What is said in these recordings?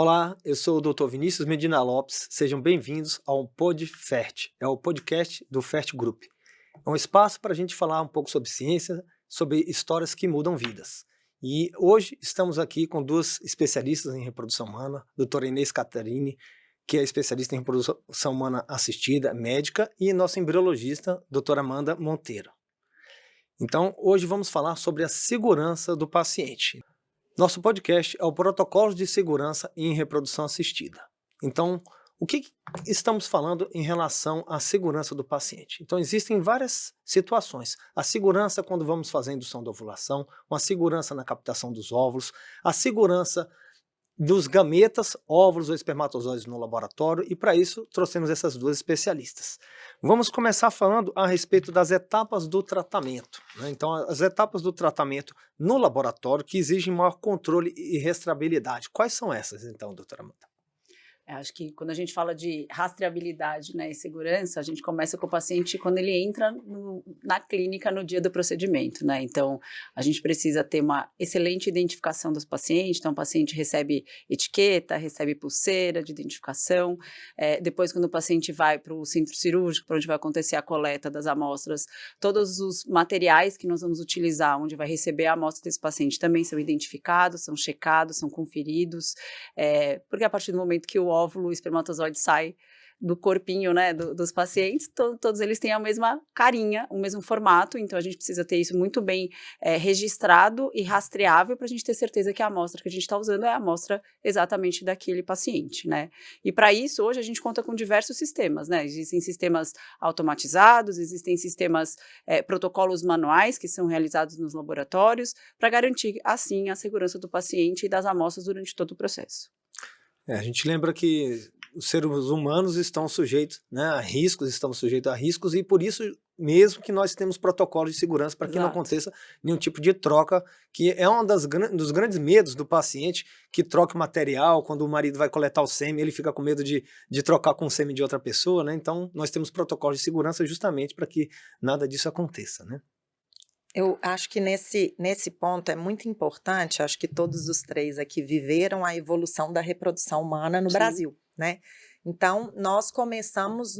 Olá, eu sou o Dr. Vinícius Medina Lopes, sejam bem-vindos ao PodFert, é o podcast do Fert Group. É um espaço para a gente falar um pouco sobre ciência, sobre histórias que mudam vidas. E hoje estamos aqui com duas especialistas em reprodução humana, doutora Inês Catarini, que é especialista em reprodução humana assistida, médica, e nossa embriologista, doutora Amanda Monteiro. Então, hoje vamos falar sobre a segurança do paciente. Nosso podcast é o Protocolo de Segurança em Reprodução Assistida. Então, o que estamos falando em relação à segurança do paciente? Então, existem várias situações. A segurança quando vamos fazer a indução da ovulação, uma segurança na captação dos óvulos, a segurança dos gametas, óvulos ou espermatozoides no laboratório, e para isso trouxemos essas duas especialistas. Vamos começar falando a respeito das etapas do tratamento, né? Então, as etapas do tratamento no laboratório que exigem maior controle e rastreabilidade. Quais são essas, então, doutora Amanda? Acho que quando a gente fala de rastreabilidade, né, e segurança, a gente começa com o paciente quando ele entra na clínica no dia do procedimento, né? Então, a gente precisa ter uma excelente identificação dos pacientes. Então, o paciente recebe etiqueta, recebe pulseira de identificação. Depois, quando o paciente vai para o centro cirúrgico, para onde vai acontecer a coleta das amostras, todos os materiais que nós vamos utilizar, onde vai receber a amostra desse paciente, também são identificados, são checados, são conferidos, porque a partir do momento que o óvulo, o espermatozoide sai do corpinho, né, dos pacientes, todos eles têm a mesma carinha, o mesmo formato, então a gente precisa ter isso muito bem registrado e rastreável para a gente ter certeza que a amostra que a gente está usando é a amostra exatamente daquele paciente, né? E para isso, hoje a gente conta com diversos sistemas, né? Existem sistemas automatizados, existem sistemas, protocolos manuais que são realizados nos laboratórios para garantir, assim, a segurança do paciente e das amostras durante todo o processo. A gente lembra que os seres humanos estão sujeitos, né, a riscos, estamos sujeitos a riscos, e por isso mesmo que nós temos protocolos de segurança para que não aconteça nenhum tipo de troca, que é um dos grandes medos do paciente, que troca material, quando o marido vai coletar o sêmen, ele fica com medo de trocar com o sêmen de outra pessoa, né? Então nós temos protocolos de segurança justamente para que nada disso aconteça, né? Eu acho que nesse ponto é muito importante, acho que todos os três aqui viveram a evolução da reprodução humana no Sim. Brasil, né? Então, nós começamos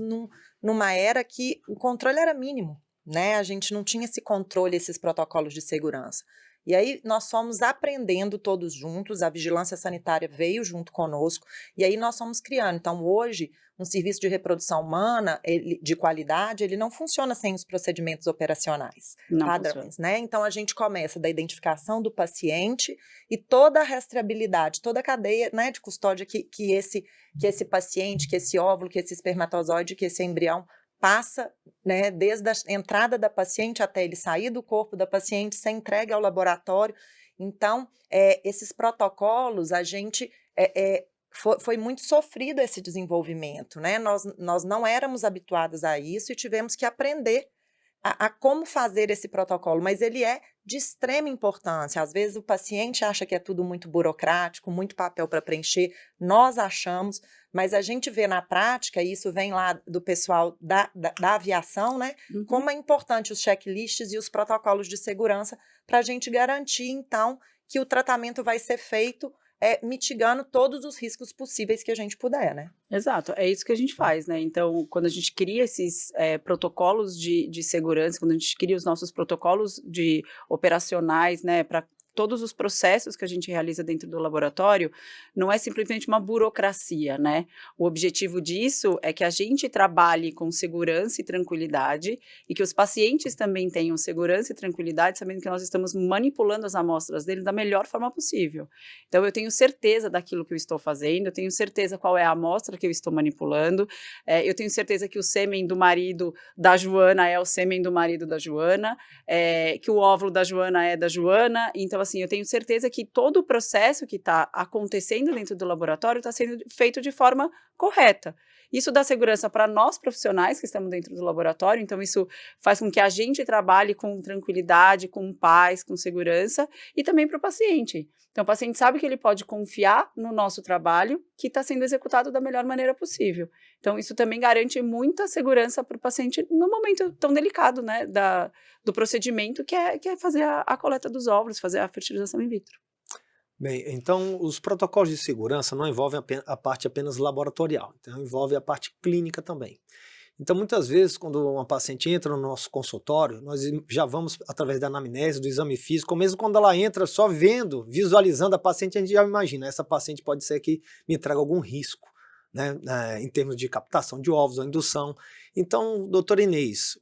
numa era que o controle era mínimo, né? A gente não tinha esse controle, esses protocolos de segurança. E aí nós fomos aprendendo todos juntos, a vigilância sanitária veio junto conosco, e aí nós fomos criando. Então, hoje, um serviço de reprodução humana de qualidade, ele não funciona sem os procedimentos operacionais padrões, né? Então, a gente começa da identificação do paciente e toda a rastreabilidade, toda a cadeia, né, de custódia que esse paciente, que esse óvulo, que esse espermatozoide, que esse embrião passa, né, desde a entrada da paciente até ele sair do corpo da paciente, ser entregue ao laboratório. Então, esses protocolos, a gente foi muito sofrido esse desenvolvimento, né? Nós não éramos habituados a isso e tivemos que aprender a como fazer esse protocolo, mas ele é de extrema importância. Às vezes o paciente acha que é tudo muito burocrático, muito papel para preencher, nós achamos, mas a gente vê na prática, e isso vem lá do pessoal da aviação, né? Uhum. Como é importante os checklists e os protocolos de segurança para a gente garantir, então, que o tratamento vai ser feito mitigando todos os riscos possíveis que a gente puder, né? Exato, é isso que a gente faz, né? Então, quando a gente cria esses protocolos de segurança, quando a gente cria os nossos protocolos operacionais, né, para todos os processos que a gente realiza dentro do laboratório, não é simplesmente uma burocracia, né? O objetivo disso é que a gente trabalhe com segurança e tranquilidade e que os pacientes também tenham segurança e tranquilidade, sabendo que nós estamos manipulando as amostras deles da melhor forma possível. Então, eu tenho certeza daquilo que eu estou fazendo, eu tenho certeza qual é a amostra que eu estou manipulando, eu tenho certeza que o sêmen do marido da Joana é o sêmen do marido da Joana, que o óvulo da Joana é da Joana. Então, assim, eu tenho certeza que todo o processo que está acontecendo dentro do laboratório está sendo feito de forma correta. Isso dá segurança para nós profissionais que estamos dentro do laboratório, então isso faz com que a gente trabalhe com tranquilidade, com paz, com segurança, e também para o paciente. Então o paciente sabe que ele pode confiar no nosso trabalho, que está sendo executado da melhor maneira possível. Então isso também garante muita segurança para o paciente no momento tão delicado, né, do procedimento, que é fazer a coleta dos óvulos, fazer a fertilização in vitro. Bem, então os protocolos de segurança não envolvem a parte apenas laboratorial, então envolve a parte clínica também. Então muitas vezes quando uma paciente entra no nosso consultório, nós já vamos através da anamnese, do exame físico, ou mesmo quando ela entra só vendo, visualizando a paciente, a gente já imagina, essa paciente pode ser que me traga algum risco, né, em termos de captação de óvulos ou indução. Então, doutora Inês,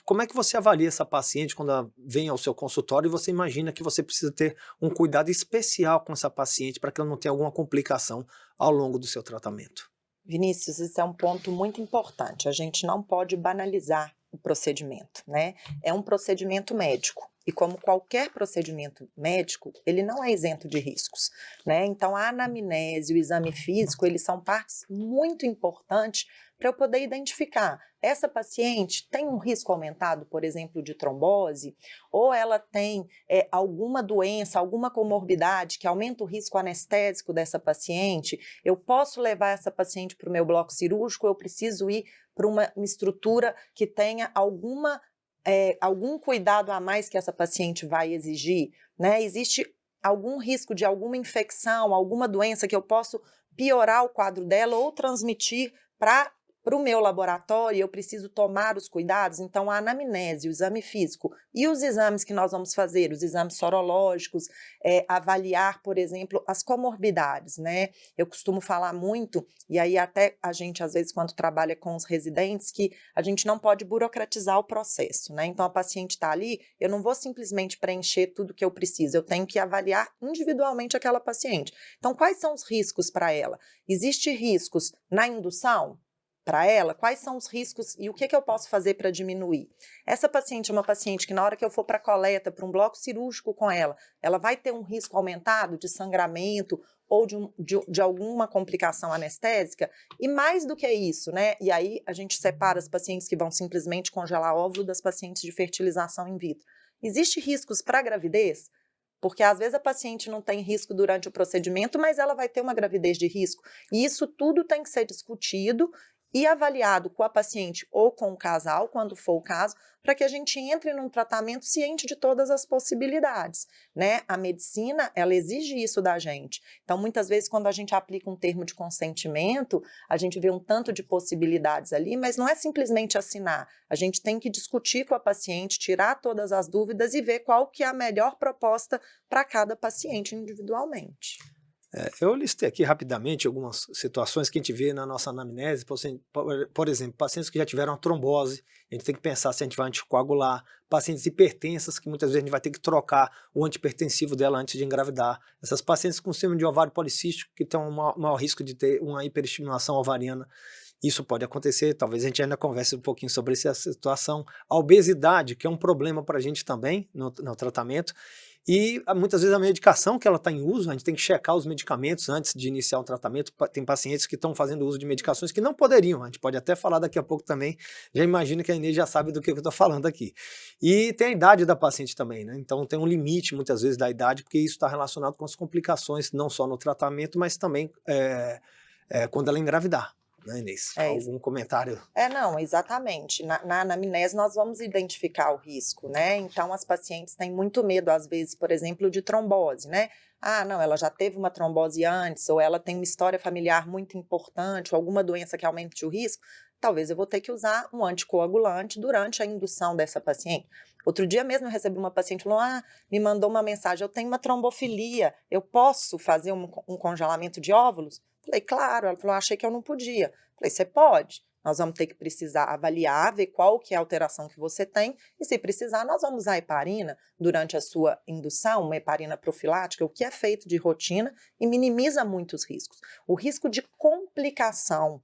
como é que você avalia essa paciente quando ela vem ao seu consultório e você imagina que você precisa ter um cuidado especial com essa paciente para que ela não tenha alguma complicação ao longo do seu tratamento? Vinícius, isso é um ponto muito importante. A gente não pode banalizar o procedimento, né? É um procedimento médico. E como qualquer procedimento médico, ele não é isento de riscos, né? Então, a anamnese e o exame físico, eles são partes muito importantes para eu poder identificar. Essa paciente tem um risco aumentado, por exemplo, de trombose, ou ela tem alguma doença, alguma comorbidade que aumenta o risco anestésico dessa paciente. Eu posso levar essa paciente para o meu bloco cirúrgico, eu preciso ir para uma estrutura que tenha algum cuidado a mais que essa paciente vai exigir, né? Existe algum risco de alguma infecção, alguma doença que eu posso piorar o quadro dela ou transmitir para o meu laboratório, eu preciso tomar os cuidados. Então, a anamnese, o exame físico e os exames que nós vamos fazer, os exames sorológicos, avaliar, por exemplo, as comorbidades, né? Eu costumo falar muito, e aí até a gente, às vezes, quando trabalha com os residentes, que a gente não pode burocratizar o processo, né? Então, a paciente está ali, eu não vou simplesmente preencher tudo que eu preciso, eu tenho que avaliar individualmente aquela paciente. Então, quais são os riscos para ela? Existem riscos na indução? Para ela, quais são os riscos e o que eu posso fazer para diminuir? Essa paciente é uma paciente que na hora que eu for para a coleta, para um bloco cirúrgico com ela vai ter um risco aumentado de sangramento ou de alguma complicação anestésica? E mais do que isso, né? E aí a gente separa as pacientes que vão simplesmente congelar óvulo das pacientes de fertilização in vitro. Existem riscos para a gravidez? Porque às vezes a paciente não tem risco durante o procedimento, mas ela vai ter uma gravidez de risco. E isso tudo tem que ser discutido e avaliado com a paciente ou com o casal, quando for o caso, para que a gente entre num tratamento ciente de todas as possibilidades, né? A medicina, ela exige isso da gente. Então, muitas vezes, quando a gente aplica um termo de consentimento, a gente vê um tanto de possibilidades ali, mas não é simplesmente assinar. A gente tem que discutir com a paciente, tirar todas as dúvidas e ver qual que é a melhor proposta para cada paciente individualmente. Eu listei aqui rapidamente algumas situações que a gente vê na nossa anamnese, por exemplo, pacientes que já tiveram trombose, a gente tem que pensar se a gente vai anticoagular, pacientes hipertensas, que muitas vezes a gente vai ter que trocar o antihipertensivo dela antes de engravidar, essas pacientes com síndrome de ovário policístico, que têm um maior risco de ter uma hiperestimulação ovariana, isso pode acontecer, talvez a gente ainda converse um pouquinho sobre essa situação, a obesidade, que é um problema para a gente também no tratamento, e muitas vezes a medicação que ela está em uso, a gente tem que checar os medicamentos antes de iniciar o tratamento. Tem pacientes que estão fazendo uso de medicações que não poderiam, a gente pode até falar daqui a pouco também, já imagino que a Inês já sabe do que eu estou falando aqui. E tem a idade da paciente também, né? Então tem um limite muitas vezes da idade, porque isso está relacionado com as complicações, não só no tratamento, mas também quando ela engravidar. Né, Inês? Algum comentário? Não, exatamente. Na anamnese nós vamos identificar o risco, né? Então as pacientes têm muito medo, às vezes, por exemplo, de trombose, né? Ah, não, ela já teve uma trombose antes, ou ela tem uma história familiar muito importante, ou alguma doença que aumente o risco. Talvez eu vou ter que usar um anticoagulante durante a indução dessa paciente. Outro dia mesmo eu recebi uma paciente que falou, me mandou uma mensagem, eu tenho uma trombofilia, eu posso fazer um congelamento de óvulos? Falei, claro. Ela falou, achei que eu não podia. Falei, você pode. Nós vamos ter que precisar avaliar, ver qual que é a alteração que você tem e, se precisar, nós vamos usar heparina durante a sua indução, uma heparina profilática, o que é feito de rotina e minimiza muito os riscos. O risco de complicação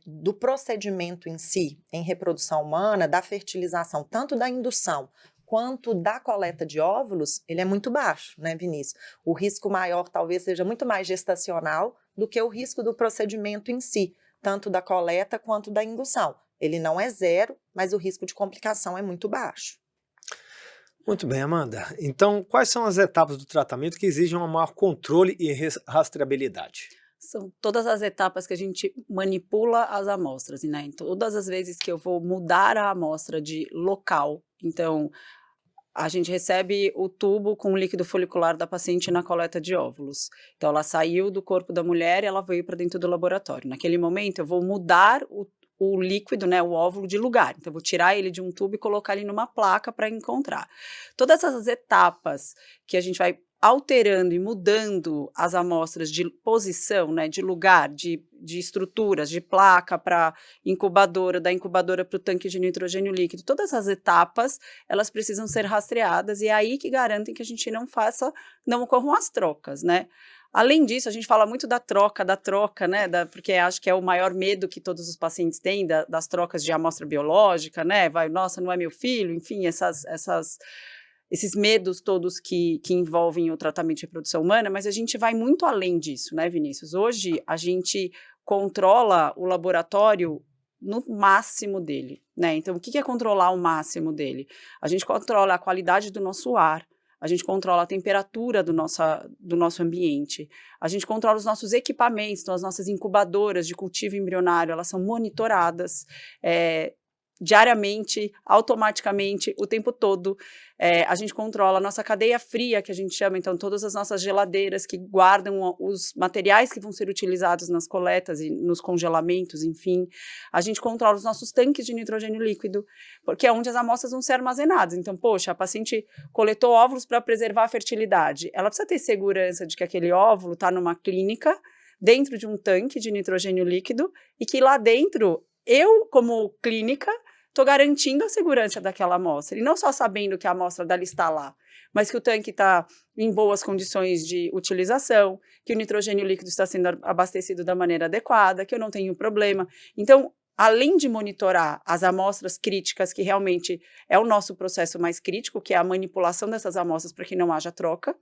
do procedimento em si, em reprodução humana, da fertilização, tanto da indução quanto da coleta de óvulos, ele é muito baixo, né, Vinícius? O risco maior talvez seja muito mais gestacional do que o risco do procedimento em si, tanto da coleta quanto da indução. Ele não é zero, mas o risco de complicação é muito baixo. Muito bem, Amanda. Então, quais são as etapas do tratamento que exigem um maior controle e rastreabilidade? São todas as etapas que a gente manipula as amostras, né? Em todas as vezes que eu vou mudar a amostra de local, então a gente recebe o tubo com o líquido folicular da paciente na coleta de óvulos. Então, ela saiu do corpo da mulher e ela veio para dentro do laboratório. Naquele momento, eu vou mudar o líquido, né, o óvulo de lugar. Então, eu vou tirar ele de um tubo e colocar ele numa placa para encontrar. Todas essas etapas que a gente vai alterando e mudando as amostras de posição, né, de lugar, de estruturas, de placa para incubadora, da incubadora para o tanque de nitrogênio líquido, todas as etapas, elas precisam ser rastreadas e é aí que garantem que a gente não ocorram as trocas, né? Além disso, a gente fala muito da troca, né, porque acho que é o maior medo que todos os pacientes têm das trocas de amostra biológica, né, nossa, não é meu filho, enfim, esses medos todos que envolvem o tratamento de reprodução humana, mas a gente vai muito além disso, né, Vinícius? Hoje, a gente controla o laboratório no máximo dele, né? Então, o que é controlar o máximo dele? A gente controla a qualidade do nosso ar, a gente controla a temperatura do nosso ambiente, a gente controla os nossos equipamentos, então as nossas incubadoras de cultivo embrionário, elas são monitoradas, diariamente, automaticamente, o tempo todo. A gente controla a nossa cadeia fria, que a gente chama, então, todas as nossas geladeiras que guardam os materiais que vão ser utilizados nas coletas e nos congelamentos, enfim. A gente controla os nossos tanques de nitrogênio líquido, porque é onde as amostras vão ser armazenadas. Então, poxa, a paciente coletou óvulos para preservar a fertilidade. Ela precisa ter segurança de que aquele óvulo está numa clínica, dentro de um tanque de nitrogênio líquido, e que lá dentro, eu, como clínica, estou garantindo a segurança daquela amostra, e não só sabendo que a amostra dela está lá, mas que o tanque está em boas condições de utilização, que o nitrogênio líquido está sendo abastecido da maneira adequada, que eu não tenho problema. Então, além de monitorar as amostras críticas, que realmente é o nosso processo mais crítico, que é a manipulação dessas amostras para que não haja troca,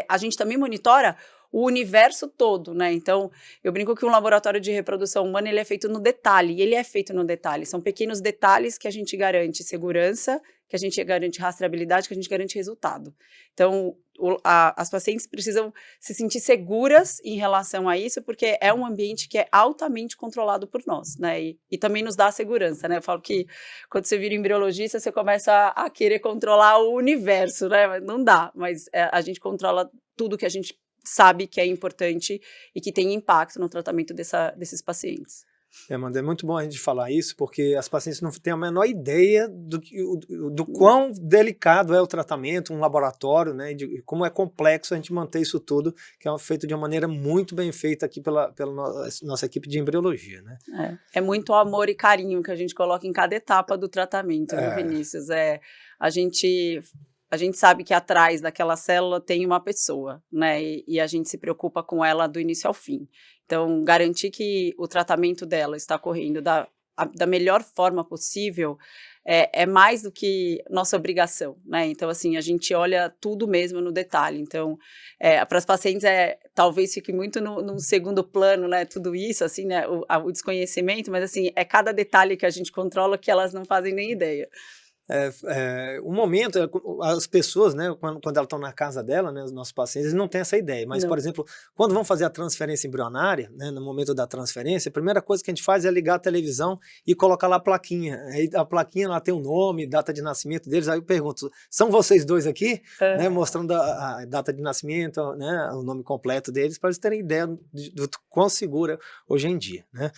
a gente também monitora o universo todo, né? Então, eu brinco que um laboratório de reprodução humana, ele é feito no detalhe, e ele é feito no detalhe. São pequenos detalhes que a gente garante segurança, que a gente garante rastreabilidade, que a gente garante resultado. Então, as pacientes precisam se sentir seguras em relação a isso, porque é um ambiente que é altamente controlado por nós, né? E também nos dá segurança, né? Eu falo que quando você vira embriologista, você começa a querer controlar o universo, né? Não dá, mas a gente controla tudo que a gente sabe que é importante e que tem impacto no tratamento desses pacientes. Amanda, é muito bom a gente falar isso, porque as pacientes não têm a menor ideia do quão delicado é o tratamento, um laboratório, né, de como é complexo a gente manter isso tudo, que é feito de uma maneira muito bem feita aqui pela nossa equipe de embriologia, né? É muito amor e carinho que a gente coloca em cada etapa do tratamento, viu, Vinícius? A gente sabe que atrás daquela célula tem uma pessoa, né? E a gente se preocupa com ela do início ao fim. Então, garantir que o tratamento dela está correndo da melhor forma possível é mais do que nossa obrigação, né? Então, assim, a gente olha tudo mesmo no detalhe. Então, para as pacientes, talvez fique muito no segundo plano, né? Tudo isso, assim, né? O desconhecimento, mas, assim, é cada detalhe que a gente controla que elas não fazem nem ideia. O momento, as pessoas, né, quando elas estão na casa dela, né, os nossos pacientes, eles não têm essa ideia, mas, por exemplo, quando vão fazer a transferência embrionária, né, no momento da transferência, a primeira coisa que a gente faz é ligar a televisão e colocar lá a plaquinha. Aí a plaquinha lá tem o nome, data de nascimento deles, aí eu pergunto, são vocês dois aqui? Né, mostrando a data de nascimento, né, o nome completo deles, para eles terem ideia do quão segura hoje em dia, né?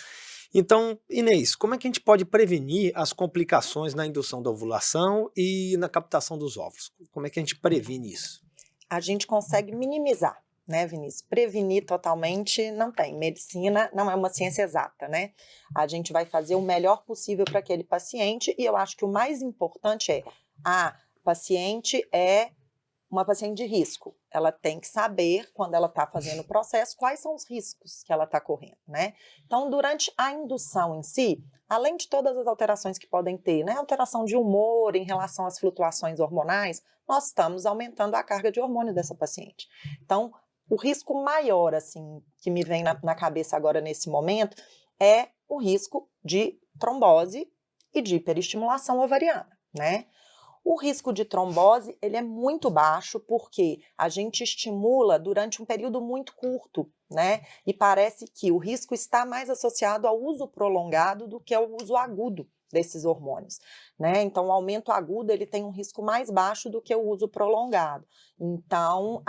Então, Inês, como é que a gente pode prevenir as complicações na indução da ovulação e na captação dos óvulos? Como é que a gente previne isso? A gente consegue minimizar, né, Vinícius? Prevenir totalmente não tem. Medicina não é uma ciência exata, né? A gente vai fazer o melhor possível para aquele paciente e eu acho que o mais importante a paciente é uma paciente de risco. Ela tem que saber, quando ela está fazendo o processo, quais são os riscos que ela está correndo, né? Então, durante a indução em si, além de todas as alterações que podem ter, né? Alteração de humor em relação às flutuações hormonais, nós estamos aumentando a carga de hormônio dessa paciente. Então, o risco maior, assim, que me vem na cabeça agora nesse momento, é o risco de trombose e de hiperestimulação ovariana, né? O risco de trombose, ele é muito baixo porque a gente estimula durante um período muito curto, né? E parece que o risco está mais associado ao uso prolongado do que ao uso agudo desses hormônios, né? Então, o aumento agudo, ele tem um risco mais baixo do que o uso prolongado. Então,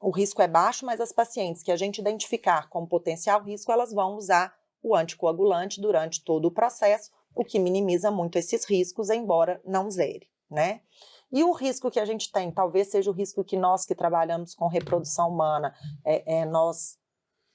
o risco é baixo, mas as pacientes que a gente identificar como potencial risco, elas vão usar o anticoagulante durante todo o processo, o que minimiza muito esses riscos, embora não zere, né? E o risco que a gente tem, talvez seja o risco que nós que trabalhamos com reprodução humana, nós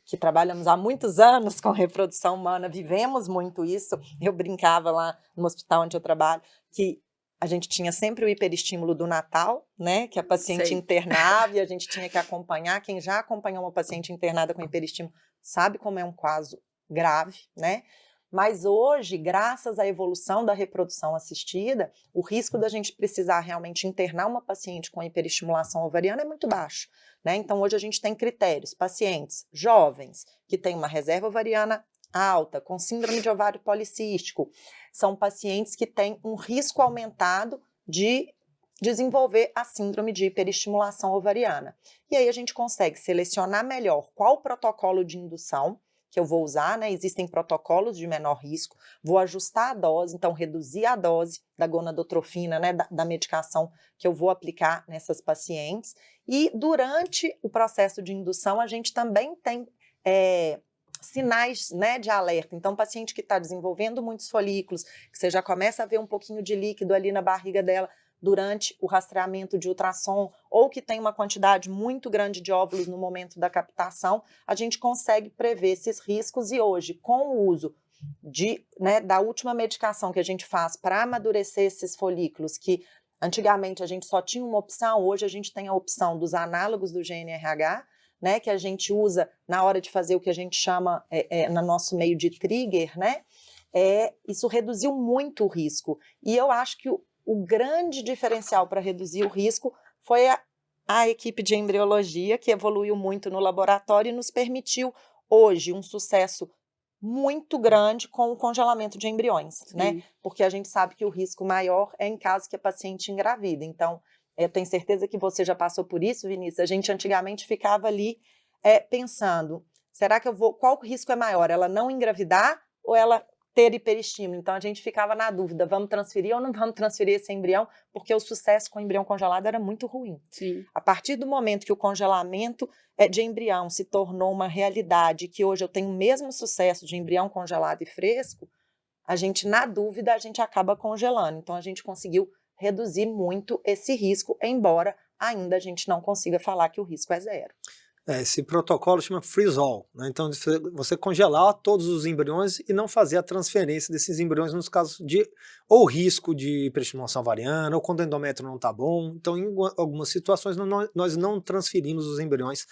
que trabalhamos há muitos anos com reprodução humana, vivemos muito isso. Eu brincava lá no hospital onde eu trabalho, que a gente tinha sempre o hiperestímulo do Natal, né? Que a paciente internava e a gente tinha que acompanhar. Quem já acompanhou uma paciente internada com hiperestímulo sabe como é um caso grave, né? Mas hoje, graças à evolução da reprodução assistida, o risco da gente precisar realmente internar uma paciente com hiperestimulação ovariana é muito baixo, né? Então, hoje a gente tem critérios, pacientes jovens que têm uma reserva ovariana alta, com síndrome de ovário policístico, são pacientes que têm um risco aumentado de desenvolver a síndrome de hiperestimulação ovariana. E aí a gente consegue selecionar melhor qual protocolo de indução que eu vou usar, né? Existem protocolos de menor risco, vou ajustar a dose, então reduzir a dose da gonadotrofina, né? Da medicação que eu vou aplicar nessas pacientes. E durante o processo de indução, a gente também tem sinais, né, de alerta. Então, paciente que está desenvolvendo muitos folículos, que você já começa a ver um pouquinho de líquido ali na barriga dela durante o rastreamento de ultrassom, ou que tem uma quantidade muito grande de óvulos no momento da captação, a gente consegue prever esses riscos. E hoje, com o uso da última medicação que a gente faz para amadurecer esses folículos, que antigamente a gente só tinha uma opção, hoje a gente tem a opção dos análogos do GNRH, né, que a gente usa na hora de fazer o que a gente chama, no nosso meio de trigger, né? Isso reduziu muito o risco. E eu acho que o grande diferencial para reduzir o risco foi a equipe de embriologia, que evoluiu muito no laboratório e nos permitiu, hoje, um sucesso muito grande com o congelamento de embriões, né? Porque a gente sabe que o risco maior é em caso que a paciente engravida. Então, eu tenho certeza que você já passou por isso, Vinícius. A gente antigamente ficava ali pensando, será que qual risco é maior? Ela não engravidar ou ela ter hiperestímulo? Então a gente ficava na dúvida, vamos transferir ou não vamos transferir esse embrião? Porque o sucesso com o embrião congelado era muito ruim. Sim. A partir do momento que o congelamento de embrião se tornou uma realidade, que hoje eu tenho o mesmo sucesso de embrião congelado e fresco, a gente, na dúvida, a gente acaba congelando. Então a gente conseguiu reduzir muito esse risco, embora ainda a gente não consiga falar que o risco é zero. Esse protocolo chama freeze-all, né? Então você congelar todos os embriões e não fazer a transferência desses embriões nos casos de ou risco de hiperestimulação ovariana ou quando o endométrio não está bom. Então, em algumas situações nós não transferimos os embriões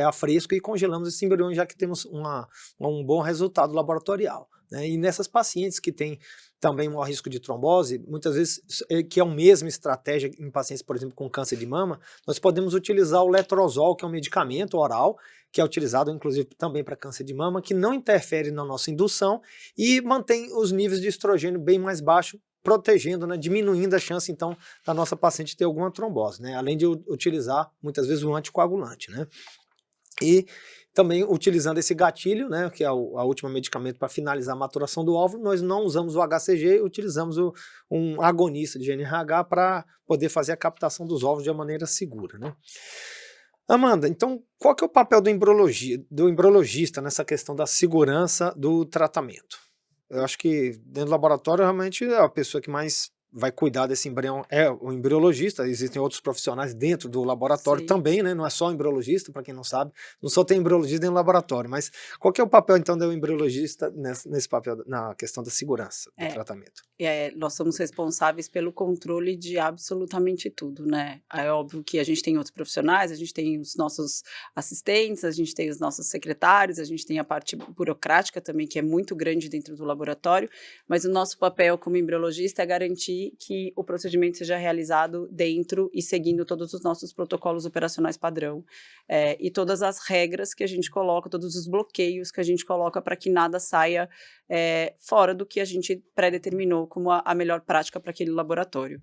a fresco e congelamos esses embriões, já que temos um bom resultado laboratorial, né? E nessas pacientes que têm também um risco de trombose, muitas vezes, que é a mesma estratégia em pacientes, por exemplo, com câncer de mama, nós podemos utilizar o letrozol, que é um medicamento oral, que é utilizado inclusive também para câncer de mama, que não interfere na nossa indução e mantém os níveis de estrogênio bem mais baixos, protegendo, né, diminuindo a chance, então, da nossa paciente ter alguma trombose, né, além de utilizar, muitas vezes, o anticoagulante, né. E também utilizando esse gatilho, né, que é o último medicamento para finalizar a maturação do óvulo, nós não usamos o HCG, utilizamos um agonista de GNRH para poder fazer a captação dos óvulos de uma maneira segura, né. Amanda, então qual que é o papel do embriologista nessa questão da segurança do tratamento? Eu acho que dentro do laboratório realmente a pessoa que mais vai cuidar desse embrião é o embriologista. Existem outros profissionais dentro do laboratório também, né? Não é só o embriologista, para quem não sabe, não só tem embriologista dentro do laboratório, mas qual que é o papel então do embriologista nesse papel, na questão da segurança do tratamento? Nós somos responsáveis pelo controle de absolutamente tudo, né? É óbvio que a gente tem outros profissionais, a gente tem os nossos assistentes, a gente tem os nossos secretários, a gente tem a parte burocrática também, que é muito grande dentro do laboratório, mas o nosso papel como embriologista é garantir que o procedimento seja realizado dentro e seguindo todos os nossos protocolos operacionais padrão, e todas as regras que a gente coloca, todos os bloqueios que a gente coloca para que nada saia fora do que a gente pré-determinou como a melhor prática para aquele laboratório.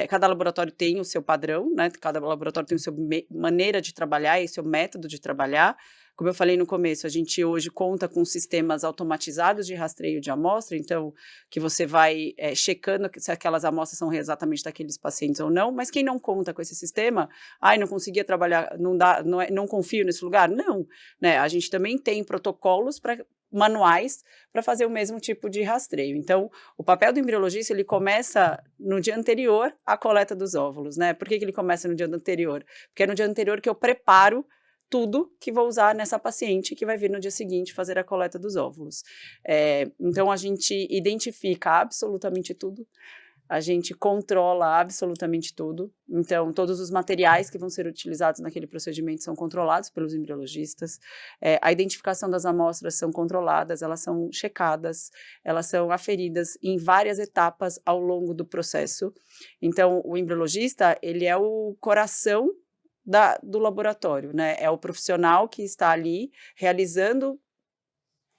Cada laboratório tem o seu padrão, né? Cada laboratório tem a sua maneira de trabalhar e o seu método de trabalhar, como eu falei no começo, a gente hoje conta com sistemas automatizados de rastreio de amostra, então, que você vai checando se aquelas amostras são exatamente daqueles pacientes ou não, mas quem não conta com esse sistema, não conseguia trabalhar, não confio nesse lugar? Não, né? A gente também tem protocolos manuais para fazer o mesmo tipo de rastreio. Então, o papel do embriologista, ele começa no dia anterior à coleta dos óvulos, né? Por que ele começa no dia anterior? Porque é no dia anterior que eu preparo tudo que vou usar nessa paciente que vai vir no dia seguinte fazer a coleta dos óvulos. Então, a gente identifica absolutamente tudo, a gente controla absolutamente tudo. Então, todos os materiais que vão ser utilizados naquele procedimento são controlados pelos embriologistas. A identificação das amostras são controladas, elas são checadas, elas são aferidas em várias etapas ao longo do processo. Então, o embriologista, ele é o coração do laboratório, né? É o profissional que está ali realizando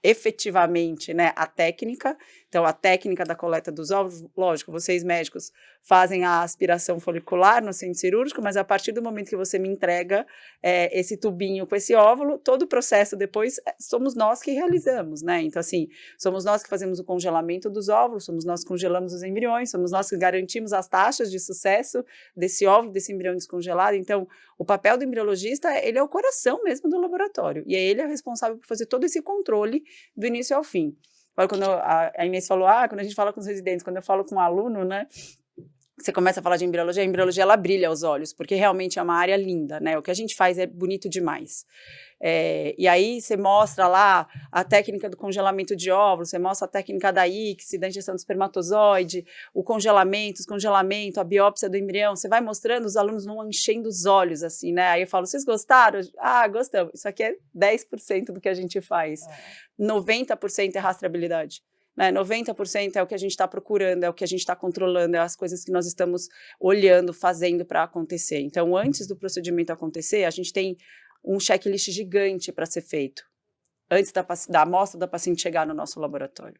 efetivamente, né, a técnica. Então, a técnica da coleta dos óvulos, lógico, vocês médicos fazem a aspiração folicular no centro cirúrgico, mas a partir do momento que você me entrega esse tubinho com esse óvulo, todo o processo depois somos nós que realizamos, né? Então, assim, somos nós que fazemos o congelamento dos óvulos, somos nós que congelamos os embriões, somos nós que garantimos as taxas de sucesso desse óvulo, desse embrião descongelado. Então, o papel do embriologista, ele é o coração mesmo do laboratório, e ele é responsável por fazer todo esse controle do início ao fim. Quando a Inês falou, quando a gente fala com os residentes, quando eu falo com um aluno, né, você começa a falar de embriologia, a embriologia ela brilha aos olhos, porque realmente é uma área linda, né? O que a gente faz é bonito demais. E aí você mostra lá a técnica do congelamento de óvulos, você mostra a técnica da ICSI, da injeção do espermatozoide, o congelamento, a biópsia do embrião, você vai mostrando, os alunos vão enchendo os olhos, assim, né? Aí eu falo, vocês gostaram? Gostamos. Isso aqui é 10% do que a gente faz. 90% é rastreabilidade. 90% é o que a gente está procurando, é o que a gente está controlando, é as coisas que nós estamos olhando, fazendo para acontecer. Então, antes do procedimento acontecer, a gente tem um checklist gigante para ser feito, antes da amostra da paciente chegar no nosso laboratório.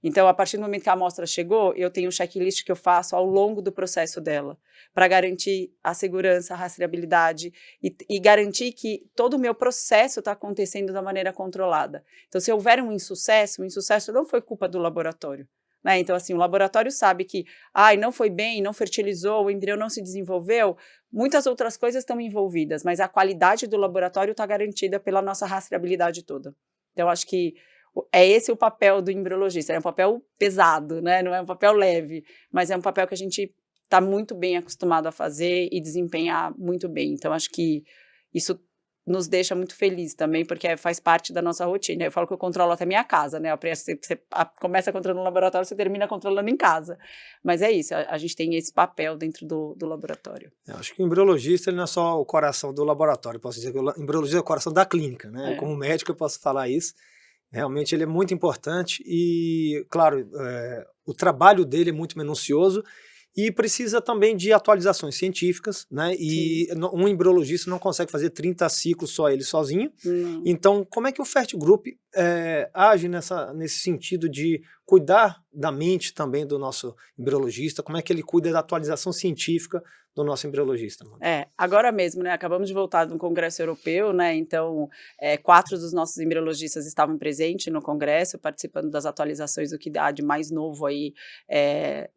Então, a partir do momento que a amostra chegou, eu tenho um checklist que eu faço ao longo do processo dela, para garantir a segurança, a rastreabilidade e garantir que todo o meu processo está acontecendo da maneira controlada. Então, se houver um insucesso, o insucesso não foi culpa do laboratório, né? Então, assim, o laboratório sabe que, não foi bem, não fertilizou, o embrião não se desenvolveu, muitas outras coisas estão envolvidas, mas a qualidade do laboratório está garantida pela nossa rastreabilidade toda. Então, acho que é esse o papel do embriologista, é um papel pesado, né? Não é um papel leve, mas é um papel que a gente está muito bem acostumado a fazer e desempenhar muito bem. Então, acho que isso nos deixa muito felizes também, porque faz parte da nossa rotina. Eu falo que eu controlo até minha casa, né? Você começa controlando no laboratório, você termina controlando em casa. Mas é isso, a gente tem esse papel dentro do laboratório. Eu acho que o embriologista ele não é só o coração do laboratório, posso dizer que o embriologista é o coração da clínica, né? Como médico eu posso falar isso. Realmente ele é muito importante e, claro, o trabalho dele é muito minucioso e precisa também de atualizações científicas, né? E um embriologista não consegue fazer 30 ciclos só ele sozinho. Então, como é que o FERT Group age nesse sentido de cuidar da mente também do nosso embriologista? Como é que ele cuida da atualização científica do nosso embriologista? Agora mesmo, né? Acabamos de voltar de um congresso europeu, né? Então, 4 dos nossos embriologistas estavam presentes no congresso, participando das atualizações do que há de mais novo aí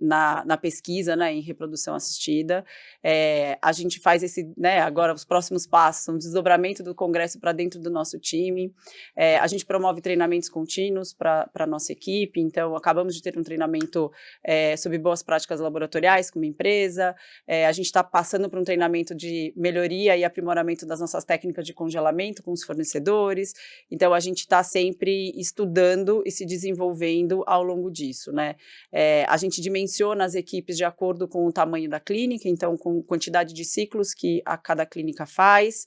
na pesquisa, né? Em reprodução assistida. A gente faz né? Agora, os próximos passos são o desdobramento do congresso para dentro do nosso time. A gente promove treinamentos contínuos para a nossa equipe. Então, acabamos de ter um treinamento sobre boas práticas laboratoriais com uma empresa. A gente está passando por um treinamento de melhoria e aprimoramento das nossas técnicas de congelamento com os fornecedores. Então, a gente está sempre estudando e se desenvolvendo ao longo disso, né? A gente dimensiona as equipes de acordo com o tamanho da clínica, então, com quantidade de ciclos que cada clínica faz,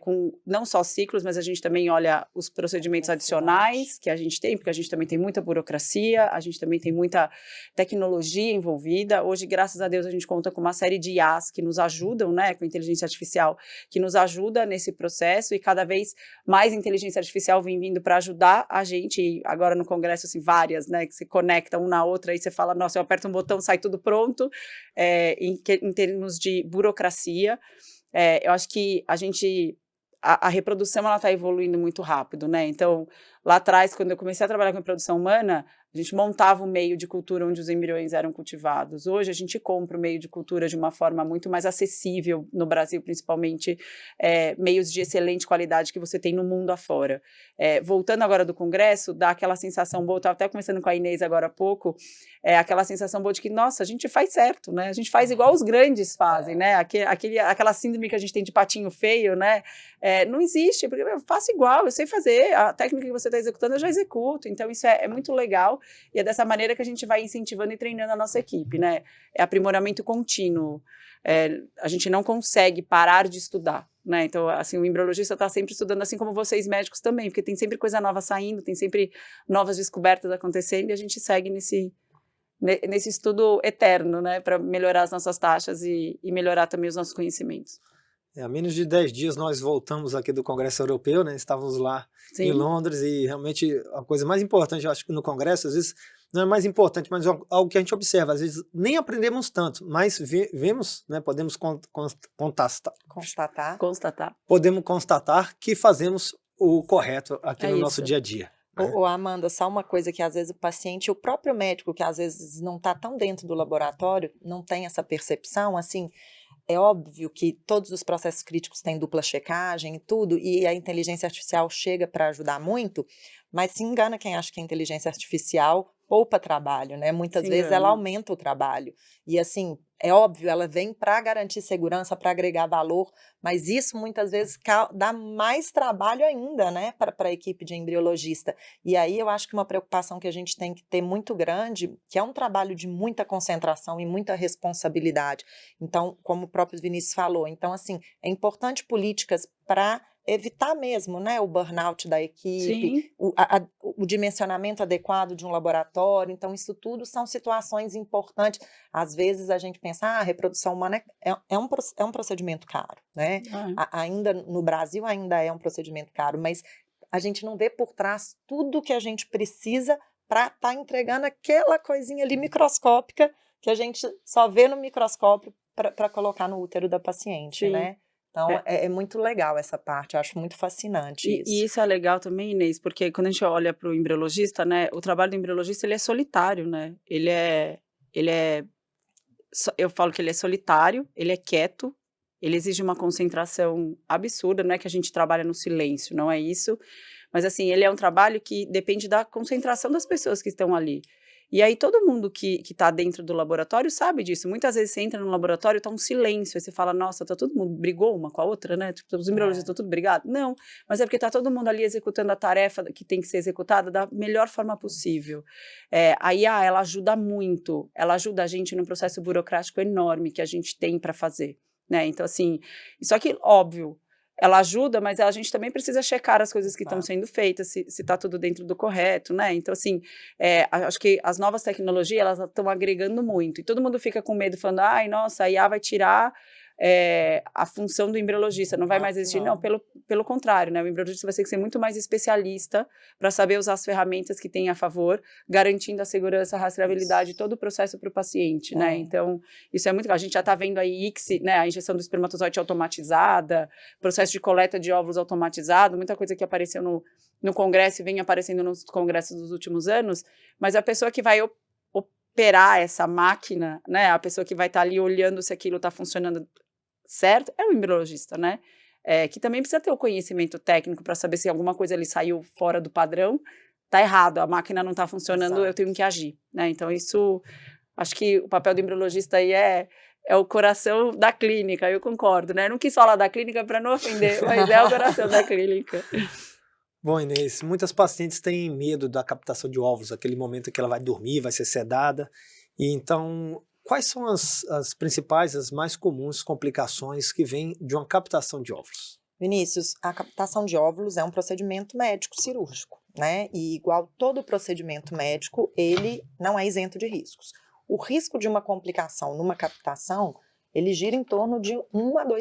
com não só ciclos, mas a gente também olha os procedimentos adicionais que a gente tem, porque a gente também tem muita burocracia, a gente também tem muita tecnologia envolvida. Hoje, graças a Deus, a gente conta com uma série de IAs que nos ajudam, né, com inteligência artificial, que nos ajuda nesse processo, e cada vez mais inteligência artificial vem vindo para ajudar a gente. E agora no congresso, assim, várias, né, que se conectam uma na outra, e você fala, nossa, eu aperto um botão, sai tudo pronto, em termos de burocracia. Eu acho que a gente a reprodução ela está evoluindo muito rápido, né? Então, lá atrás, quando eu comecei a trabalhar com reprodução humana, a gente montava o meio de cultura onde os embriões eram cultivados. Hoje a gente compra o meio de cultura de uma forma muito mais acessível, no Brasil principalmente, meios de excelente qualidade que você tem no mundo afora. Voltando agora do congresso, dá aquela sensação boa, eu estava até conversando com a Inês agora há pouco, aquela sensação boa de que, nossa, a gente faz certo, né? A gente faz igual os grandes fazem, né? Aquela síndrome que a gente tem de patinho feio, né? Não existe, porque eu faço igual, eu sei fazer, a técnica que você está executando eu já executo, então isso é muito legal, e é dessa maneira que a gente vai incentivando e treinando a nossa equipe, né? É aprimoramento contínuo, a gente não consegue parar de estudar, né? Então, assim, o embriologista está sempre estudando, assim como vocês médicos também, porque tem sempre coisa nova saindo, tem sempre novas descobertas acontecendo, e a gente segue nesse estudo eterno, né? Para melhorar as nossas taxas e melhorar também os nossos conhecimentos. Há menos de 10 dias nós voltamos aqui do Congresso Europeu, né? Estávamos lá Sim. em Londres, e realmente a coisa mais importante, eu acho que no Congresso, às vezes, não é mais importante, mas algo que a gente observa, às vezes nem aprendemos tanto, mas vemos, né? Podemos podemos constatar que fazemos o correto aqui no nosso dia a dia. Ô, Amanda, só uma coisa que às vezes o paciente, o próprio médico, que às vezes não está tão dentro do laboratório, não tem essa percepção, assim, é óbvio que todos os processos críticos têm dupla checagem e tudo, e a inteligência artificial chega para ajudar muito, mas se engana quem acha que a inteligência artificial poupa trabalho, né? Muitas vezes ela aumenta o trabalho. E assim, é óbvio, ela vem para garantir segurança, para agregar valor, mas isso muitas vezes dá mais trabalho ainda, né, para a equipe de embriologista. E aí eu acho que uma preocupação que a gente tem que ter muito grande, que é um trabalho de muita concentração e muita responsabilidade. Então, como o próprio Vinícius falou, então assim, é importante políticas para evitar mesmo, né, o burnout da equipe, o dimensionamento adequado de um laboratório. Então, isso tudo são situações importantes. Às vezes a gente pensa, a reprodução humana é um procedimento caro, né? Ainda no Brasil ainda é um procedimento caro, mas a gente não vê por trás tudo que a gente precisa para estar entregando aquela coisinha ali microscópica que a gente só vê no microscópio para colocar no útero da paciente, né? Então, é muito legal essa parte, eu acho muito fascinante isso. E isso é legal também, Inês, porque quando a gente olha para o embriologista, né, o trabalho do embriologista, ele é solitário, né? Eu falo que ele é solitário, ele é quieto, ele exige uma concentração absurda, não é que a gente trabalha no silêncio, não é isso, mas assim, ele é um trabalho que depende da concentração das pessoas que estão ali. E aí todo mundo que está dentro do laboratório sabe disso. Muitas vezes você entra no laboratório e está um silêncio, aí você fala, nossa, tá todo mundo brigou uma com a outra, né? Os embriologistas estão tudo brigados. Não, mas é porque está todo mundo ali executando a tarefa que tem que ser executada da melhor forma possível. A IA, ela ajuda muito, ela ajuda a gente num processo burocrático enorme que a gente tem para fazer, né? Então, assim, só que, óbvio, ela ajuda, mas a gente também precisa checar as coisas que estão sendo feitas, se está tudo dentro do correto, né? Então, assim, acho que as novas tecnologias, elas estão agregando muito. E todo mundo fica com medo, falando, ai, nossa, a IA vai tirar a função do embriologista, não vai mais existir. Não, pelo contrário, né? O embriologista vai ter que ser muito mais especialista para saber usar as ferramentas que tem a favor, garantindo a segurança, a rastreabilidade de todo o processo para o paciente, né? Então, isso é muito legal. A gente já está vendo aí ICSI, né? A injeção do espermatozoide automatizada, processo de coleta de óvulos automatizado, muita coisa que apareceu no congresso e vem aparecendo nos congressos dos últimos anos, mas a pessoa que vai operar essa máquina, né? A pessoa que vai estar ali olhando se aquilo está funcionando certo, é o embriologista, né? Que também precisa ter o conhecimento técnico para saber se alguma coisa ali saiu fora do padrão, tá errado, a máquina não está funcionando, eu tenho que agir, né? Então, isso, acho que o papel do embriologista aí é o coração da clínica, eu concordo, né? Eu não quis falar da clínica para não ofender, mas é o coração da clínica. Bom, Inês, muitas pacientes têm medo da captação de óvulos, aquele momento que ela vai dormir, vai ser sedada, e então... Quais são as principais, as mais comuns complicações que vêm de uma captação de óvulos? Vinícius, a captação de óvulos é um procedimento médico cirúrgico, né? E igual todo procedimento médico, ele não é isento de riscos. O risco de uma complicação numa captação, ele gira em torno de 1 a 2%.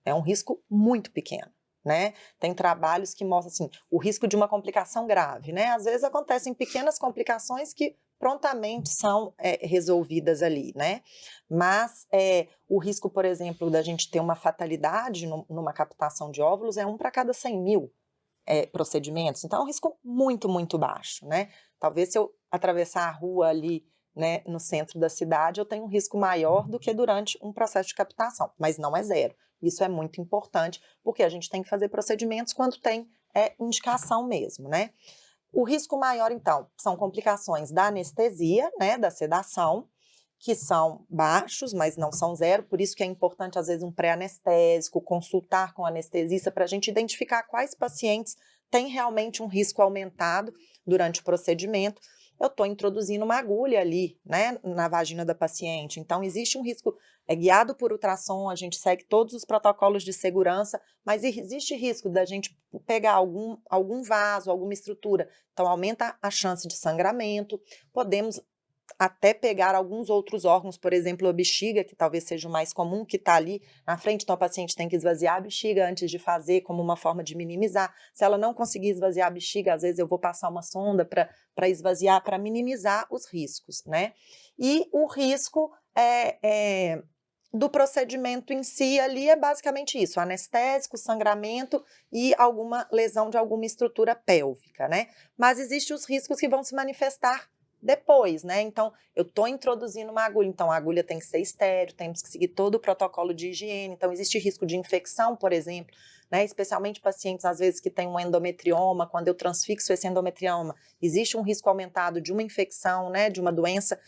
É um risco muito pequeno, né? Tem trabalhos que mostram assim, o risco de uma complicação grave, né? Às vezes acontecem pequenas complicações que prontamente são resolvidas ali, né? Mas o risco, por exemplo, da gente ter uma fatalidade numa captação de óvulos é 1 para cada 100 mil procedimentos. Então, é um risco muito, muito baixo, né? Talvez se eu atravessar a rua ali, né, no centro da cidade, eu tenho um risco maior do que durante um processo de captação, mas não é zero. Isso é muito importante, porque a gente tem que fazer procedimentos quando tem indicação mesmo, né? O risco maior, então, são complicações da anestesia, né, da sedação, que são baixos, mas não são zero, por isso que é importante, às vezes, um pré-anestésico, consultar com o anestesista para a gente identificar quais pacientes têm realmente um risco aumentado durante o procedimento. Eu estou introduzindo uma agulha ali, né, na vagina da paciente, então existe um risco, é guiado por ultrassom, a gente segue todos os protocolos de segurança, mas existe risco da gente pegar algum vaso, alguma estrutura, então aumenta a chance de sangramento, podemos até pegar alguns outros órgãos, por exemplo, a bexiga, que talvez seja o mais comum, que está ali na frente, então a paciente tem que esvaziar a bexiga antes de fazer, como uma forma de minimizar. Se ela não conseguir esvaziar a bexiga, às vezes eu vou passar uma sonda para esvaziar, para minimizar os riscos, né? E o risco do procedimento em si ali é basicamente isso, anestésico, sangramento e alguma lesão de alguma estrutura pélvica, né? Mas existem os riscos que vão se manifestar depois, né? Então, eu estou introduzindo uma agulha, então a agulha tem que ser estéril, temos que seguir todo o protocolo de higiene, então existe risco de infecção, por exemplo, né? Especialmente pacientes, às vezes, que têm um endometrioma, quando eu transfixo esse endometrioma, existe um risco aumentado de uma infecção, né? De uma doença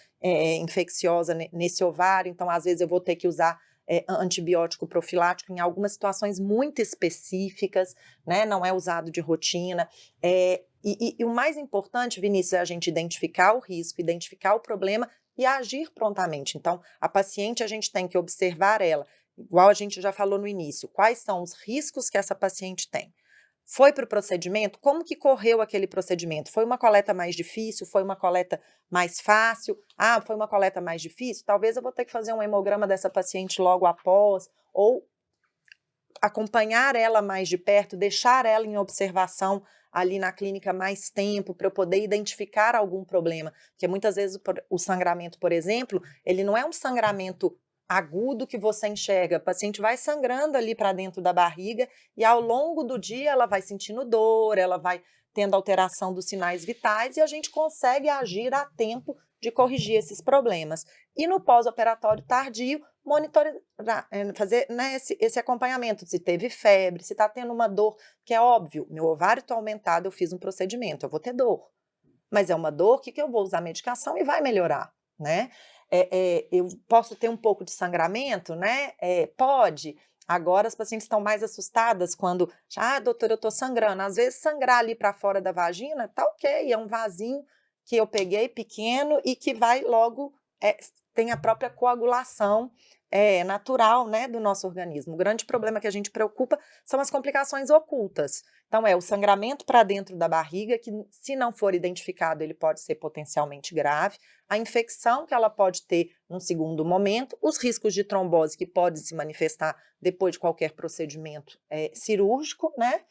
infecciosa nesse ovário, então às vezes eu vou ter que usar antibiótico profilático em algumas situações muito específicas, né? Não é usado de rotina, e o mais importante, Vinícius, é a gente identificar o risco, identificar o problema e agir prontamente. Então, a paciente, a gente tem que observar ela, igual a gente já falou no início, quais são os riscos que essa paciente tem. Foi para o procedimento? Como que correu aquele procedimento? Foi uma coleta mais difícil? Foi uma coleta mais fácil? Ah, foi uma coleta mais difícil? Talvez eu vou ter que fazer um hemograma dessa paciente logo após, ou acompanhar ela mais de perto, deixar ela em observação ali na clínica mais tempo, para eu poder identificar algum problema, porque muitas vezes o sangramento, por exemplo, ele não é um sangramento agudo que você enxerga, a paciente vai sangrando ali para dentro da barriga e ao longo do dia ela vai sentindo dor, ela vai tendo alteração dos sinais vitais e a gente consegue agir a tempo de corrigir esses problemas. E no pós-operatório tardio, monitorar, fazer, né, esse acompanhamento, se teve febre, se está tendo uma dor, que é óbvio, meu ovário está aumentado, eu fiz um procedimento, eu vou ter dor. Mas é uma dor que eu vou usar medicação e vai melhorar, né? Eu posso ter um pouco de sangramento, né? Pode. Agora as pacientes estão mais assustadas quando, doutora, eu estou sangrando. Às vezes sangrar ali para fora da vagina, tá ok, é um vasinho que eu peguei pequeno e que vai logo, tem a própria coagulação natural, né, do nosso organismo. O grande problema que a gente preocupa são as complicações ocultas. Então, o sangramento para dentro da barriga, que se não for identificado, ele pode ser potencialmente grave, a infecção que ela pode ter num segundo momento, os riscos de trombose que podem se manifestar depois de qualquer procedimento cirúrgico, né?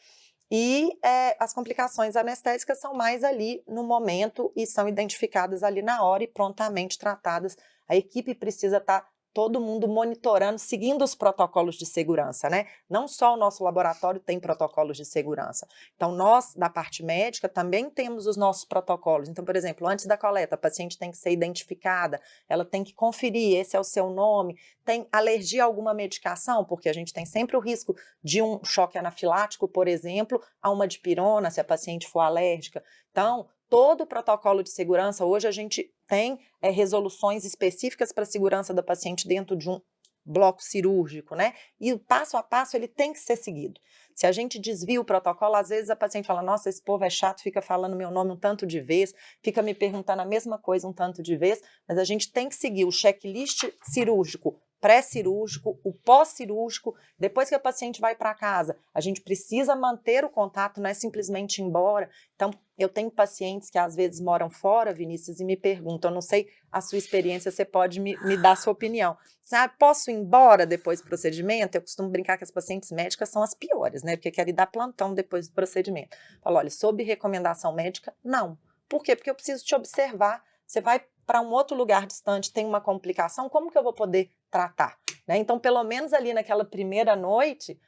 E as complicações anestésicas são mais ali no momento e são identificadas ali na hora e prontamente tratadas. A equipe precisa estar todo mundo monitorando, seguindo os protocolos de segurança, né? Não só o nosso laboratório tem protocolos de segurança. Então, nós, da parte médica, também temos os nossos protocolos. Então, por exemplo, antes da coleta, a paciente tem que ser identificada, ela tem que conferir, esse é o seu nome, tem alergia a alguma medicação, porque a gente tem sempre o risco de um choque anafilático, por exemplo, a uma dipirona, se a paciente for alérgica. Então, todo o protocolo de segurança, hoje a gente tem resoluções específicas para a segurança da paciente dentro de um bloco cirúrgico, né? E o passo a passo ele tem que ser seguido. Se a gente desvia o protocolo, às vezes a paciente fala, nossa, esse povo é chato, fica falando meu nome um tanto de vez, fica me perguntando a mesma coisa um tanto de vez, mas a gente tem que seguir o checklist cirúrgico, pré-cirúrgico, o pós-cirúrgico, depois que a paciente vai para casa, a gente precisa manter o contato, não é simplesmente ir embora. Então, eu tenho pacientes que às vezes moram fora, Vinícius, e me perguntam, eu não sei a sua experiência, você pode me dar a sua opinião. Sabe, posso ir embora depois do procedimento? Eu costumo brincar que as pacientes médicas são as piores, né? Porque querem dar plantão depois do procedimento. Falo, olha, sob recomendação médica, não. Por quê? Porque eu preciso te observar. você vai para um outro lugar distante, tem uma complicação, como que eu vou poder tratar? Né? Então, pelo menos ali naquela primeira noite,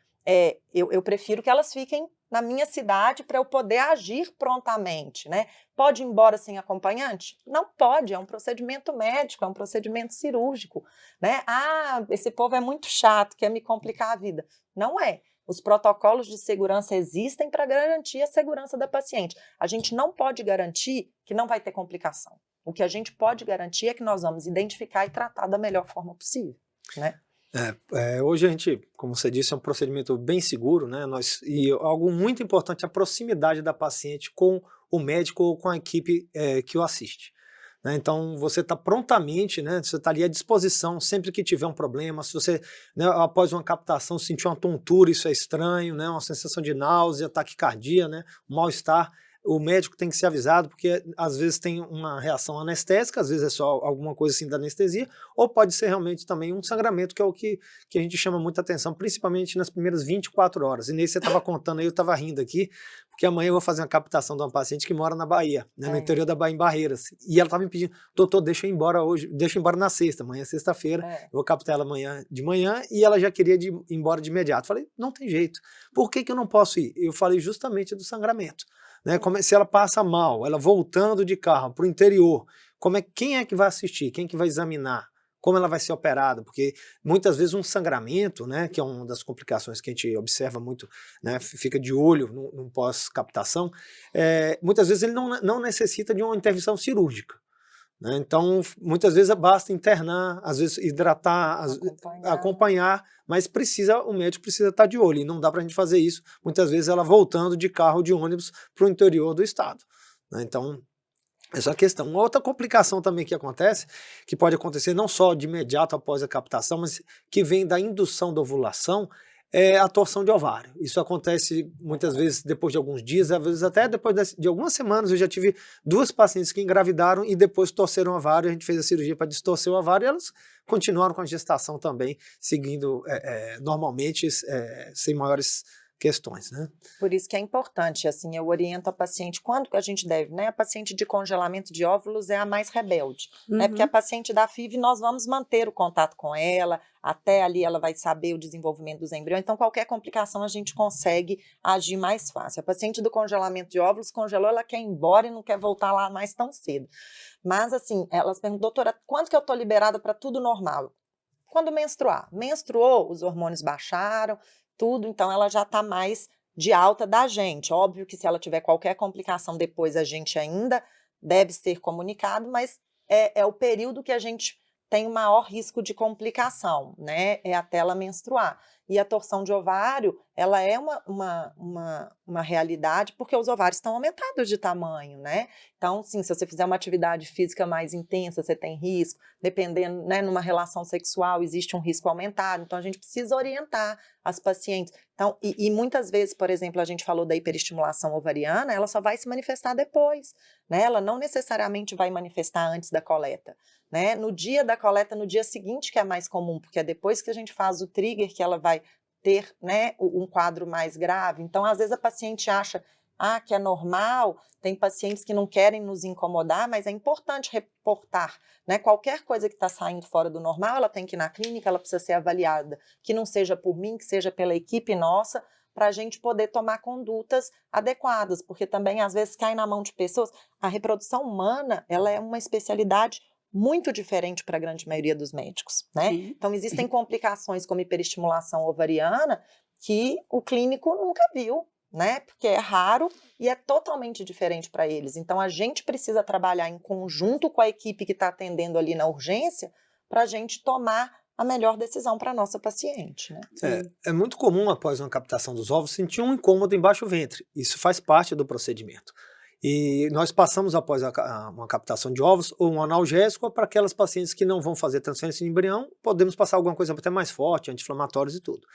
eu prefiro que elas fiquem na minha cidade para eu poder agir prontamente, né? Pode ir embora sem acompanhante? Não pode, é um procedimento médico, é um procedimento cirúrgico, né? Ah, esse povo é muito chato, quer me complicar a vida. Não é. Os protocolos de segurança existem para garantir a segurança da paciente. A gente não pode garantir que não vai ter complicação. O que a gente pode garantir é que nós vamos identificar e tratar da melhor forma possível, né? Hoje a gente, como você disse, é um procedimento bem seguro, né? E algo muito importante, a proximidade da paciente com o médico ou com a equipe que o assiste. Né? Então você está prontamente, né? Você está ali à disposição sempre que tiver um problema. Se você, né, após uma captação, sentir uma tontura, isso é estranho, né? Uma sensação de náusea, taquicardia, né? Um mal-estar. O médico tem que ser avisado, porque às vezes tem uma reação anestésica, às vezes é só alguma coisa assim da anestesia, ou pode ser realmente também um sangramento, que é o que a gente chama muita atenção, principalmente nas primeiras 24 horas. E nesse você estava contando aí, eu estava rindo aqui, porque amanhã eu vou fazer uma captação de uma paciente que mora na Bahia, né, no interior da Bahia, em Barreiras. E ela estava me pedindo, doutor, deixa eu ir embora hoje, deixa eu ir embora na sexta, amanhã é sexta-feira, eu vou captar ela amanhã de manhã, e ela já queria ir embora de imediato. Falei, não tem jeito. Por que eu não posso ir? Eu falei justamente do sangramento. Né, se ela passa mal, ela voltando de carro para o interior, quem é que vai assistir, quem é que vai examinar, como ela vai ser operada, porque muitas vezes um sangramento, né, que é uma das complicações que a gente observa muito, né, fica de olho no pós-captação, muitas vezes ele não necessita de uma intervenção cirúrgica. Né? Então, muitas vezes basta internar, às vezes hidratar, acompanhar, mas o médico precisa estar de olho, e não dá para a gente fazer isso, muitas vezes ela voltando de carro, de ônibus, para o interior do estado. Né? Então, essa é a questão. Uma outra complicação também que acontece, que pode acontecer não só de imediato após a captação, mas que vem da indução da ovulação, é a torção de ovário. Isso acontece muitas vezes depois de alguns dias, às vezes até depois de algumas semanas. Eu já tive 2 pacientes que engravidaram e depois torceram o ovário, a gente fez a cirurgia para distorcer o ovário e elas continuaram com a gestação também, seguindo normalmente, sem maiores questões, né? Por isso que é importante, assim, eu oriento a paciente, quando que a gente deve, né? A paciente de congelamento de óvulos é a mais rebelde, né? Porque a paciente da FIV, nós vamos manter o contato com ela, até ali ela vai saber o desenvolvimento dos embriões, então qualquer complicação a gente consegue agir mais fácil. A paciente do congelamento de óvulos congelou, ela quer ir embora e não quer voltar lá mais tão cedo. Mas assim, elas perguntam, doutora, quando que eu tô liberada para tudo normal? Quando menstruar. Menstruou, os hormônios baixaram, tudo, então ela já está mais de alta da gente. Óbvio que se ela tiver qualquer complicação depois, a gente ainda deve ser comunicado, mas é o período que a gente tem o maior risco de complicação, né? É até ela menstruar. E a torção de ovário, ela é uma realidade porque os ovários estão aumentados de tamanho, né? Então, sim, se você fizer uma atividade física mais intensa, você tem risco. Dependendo, né, numa relação sexual, existe um risco aumentado. Então, a gente precisa orientar as pacientes. Então, e muitas vezes, por exemplo, a gente falou da hiperestimulação ovariana, ela só vai se manifestar depois, né? Ela não necessariamente vai manifestar antes da coleta. Né? No dia da coleta, no dia seguinte, que é mais comum, porque é depois que a gente faz o trigger que ela vai ter, né, um quadro mais grave. Então, às vezes a paciente acha que é normal, tem pacientes que não querem nos incomodar, mas é importante reportar, né? Qualquer coisa que está saindo fora do normal, ela tem que ir na clínica, ela precisa ser avaliada, que não seja por mim, que seja pela equipe nossa, para a gente poder tomar condutas adequadas, porque também às vezes cai na mão de pessoas. A reprodução humana, ela é uma especialidade muito diferente para a grande maioria dos médicos, né? Sim. Então, existem complicações como hiperestimulação ovariana que o clínico nunca viu, né? Porque é raro e é totalmente diferente para eles. Então, a gente precisa trabalhar em conjunto com a equipe que está atendendo ali na urgência para a gente tomar a melhor decisão para a nossa paciente, né? É muito comum, após uma captação dos ovos, sentir um incômodo embaixo do ventre. Isso faz parte do procedimento. E nós passamos, após uma captação de ovos, ou um analgésico, para aquelas pacientes que não vão fazer transferência de embrião, podemos passar alguma coisa até mais forte, anti-inflamatórios e tudo.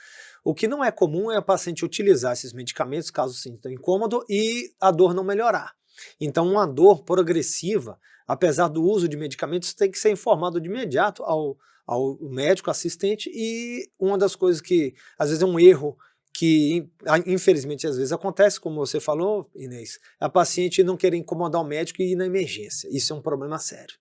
O que não é comum é a paciente utilizar esses medicamentos, caso sinta incômodo, e a dor não melhorar. Então, uma dor progressiva, apesar do uso de medicamentos, tem que ser informado de imediato ao médico assistente. E uma das coisas que, às vezes, é um erro que infelizmente às vezes acontece, como você falou, Inês, a paciente não querer incomodar o médico e ir na emergência. Isso é um problema sério.